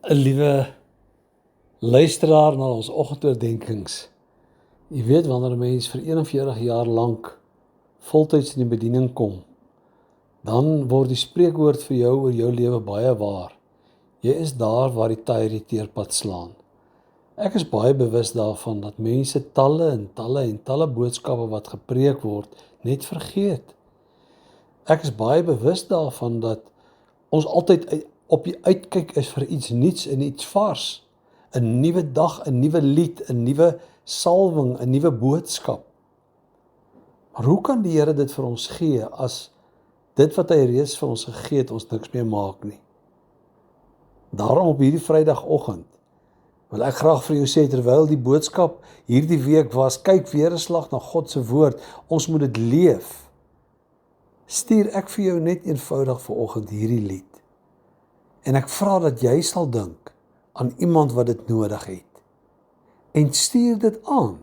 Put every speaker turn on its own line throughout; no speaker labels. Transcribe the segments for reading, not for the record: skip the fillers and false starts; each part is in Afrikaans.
'n liewe luisteraar na ons oggendoordenkings. Jy weet, wanneer 'n mens vir 41 jaar lank voltyds in die bediening kom, dan word die spreekwoord vir jou oor jou lewe baie waar. Jy is daar waar die tye die teerpad slaan. Ek is baie bewus daarvan dat mense talle en talle boodskappe wat gepreek word, net vergeet. Ek is baie bewus daarvan dat ons altyd op die uitkyk is vir iets nuuts en iets vars. 'n nuwe dag, 'n nuwe lied, 'n nuwe salwing, 'n nuwe boodskap. Maar hoe kan die Here dit vir ons gee as dit wat hy reeds vir ons gegee het, ons niks meer maak nie? Daarom op hierdie Vrydagoggend wil ek graag vir jou sê, terwyl die boodskap hierdie week was, kyk weer 'n slag na God se woord, ons moet dit leef. Stuur ek vir jou net eenvoudig vanoggend hierdie lied. En ek vra dat jy sal dink aan iemand wat dit nodig het. En stuur dit aan.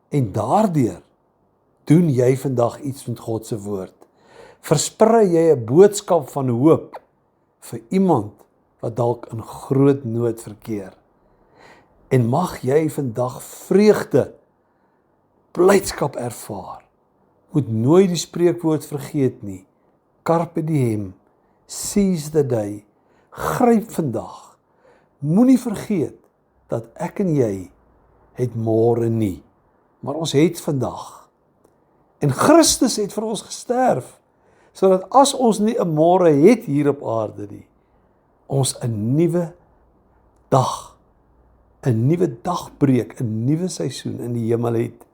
En daardeur doen jy vandag iets met God se woord. Versprei jy 'n boodskap van hoop vir iemand wat dalk in groot nood verkeer. En mag jy vandag vreugde, blydskap ervaar. Moet nooit die spreekwoord vergeet nie. Carpe diem, seize the day. Gryp vandag. Moenie vergeet dat ek en jy het môre nie, maar ons het vandag. En Christus het vir ons gesterf, sodat as ons nie 'n môre het hier op aarde nie, ons 'n nuwe dagbreek, 'n nuwe seisoen in die hemel het,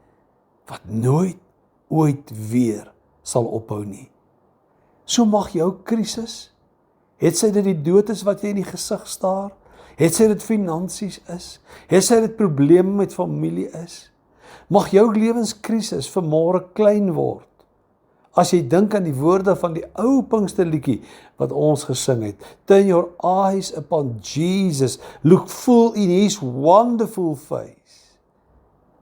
wat nooit ooit weer sal ophou nie. So mag jou krisis, het sy dit die dood is wat jy in die gesig staar, het sy dit finansies is, het sy dit probleme met familie is, mag jou lewenskrisis vanmôre klein word, as jy dink aan die woorde van die ou Pinksterliedjie wat ons gesing het. Turn your eyes upon Jesus, look full in his wonderful face,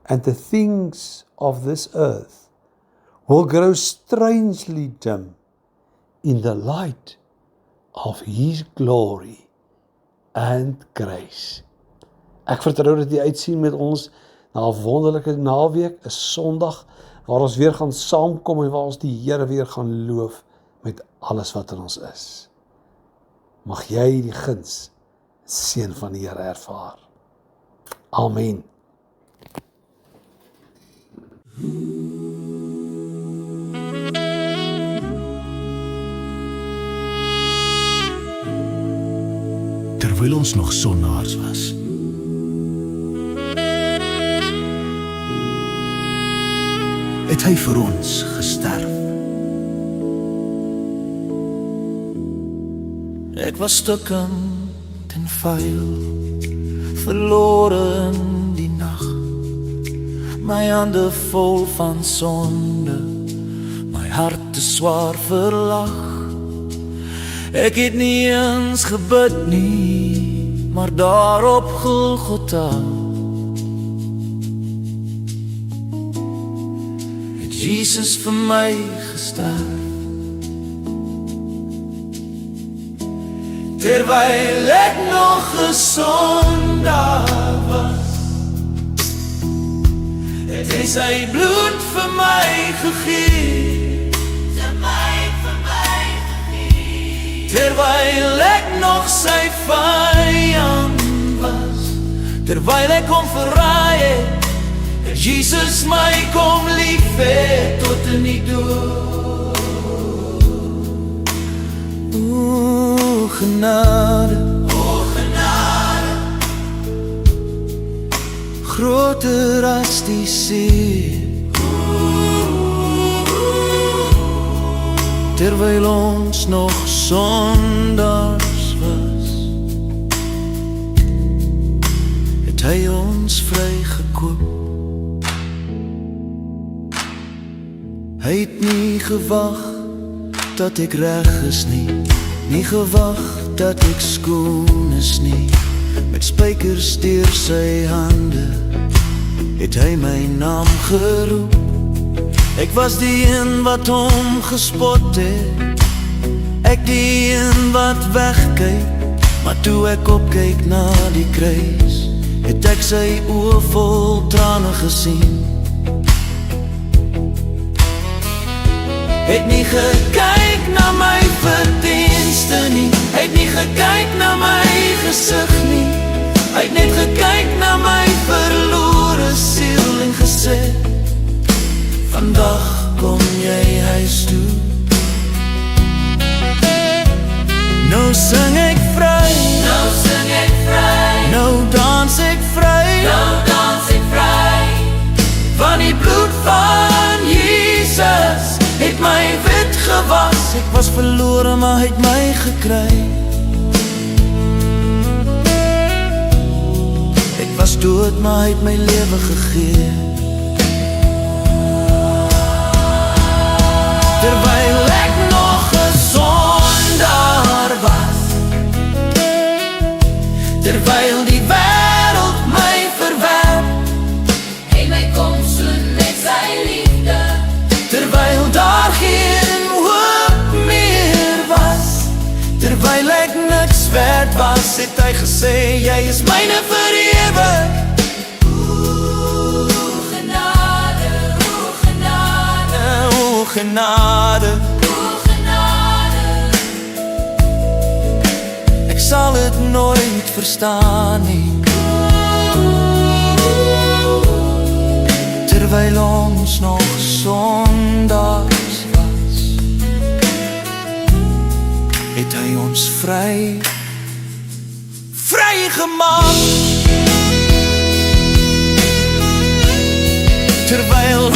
and the things of this earth will grow strangely dim in the light of his glory and grace. Ek vertrou dat jy uitsien met ons na 'n wonderlike naweek, 'n Sondag, waar ons weer gaan saamkom en waar ons die Here weer gaan loof met alles wat in ons is. Mag jy die guns, seën van die Here ervaar. Amen.
Terwyl ons nog sondaars was, het hy vir ons gesterf. Ek was stukkend en vuil, verlore in die nag, my hande vol van sonde, my hart te swaar verlag. Ek het nie eens gebid nie, maar daar op Golgotha het Jesus vir my gesterf. Terwyl ek nog 'n sondaar was, het hy sy bloed vir my gegee. Terwyl ek nog sy vyand was, terwyl ek kom verraai het, het Jesus my kom lief het tot in die dood. O genade, groter as die see. Terwyl ons nog sondaars was, het hy ons vrygekoop. Hy het nie gewag dat ek reg is nie gewag dat ek skoon is nie. Met spykers deur sy hande het hy my naam geroep. Ek was die een wat hom gespot het, ek die een wat wegkyk Maar toe ek opkyk na die kruis, het ek sy oë vol trane gesien. Het nie gekyk na my verdienste nie, het nie gekyk na my gesig nie, hy het net gekyk na my verlore siel en gesê, vandag kom jy huis toe. Nou sing ek vry,
Nou sing ek vry,
nou dans ek vry,
nou dans ek vry.
van die bloed van Jesus het my wit gewas. Ek was verlore, maar hy het my gekry. Ek was dood, maar hy het my lewe gegee. Terwyl ek nog 'n sondaar was, terwyl die wêreld my verwerp,
Hy my kom soen met sy liefde,
terwyl daar geen hoop meer was, terwyl ek niks werd was, het hy gesê, jy is myne vir ewig.
o genade, o genade,
O genade,
o genade.
ek sal het nooit verstaan nie, terwyl ons nog sondaars was, het hy ons vrygemaak. Terwyl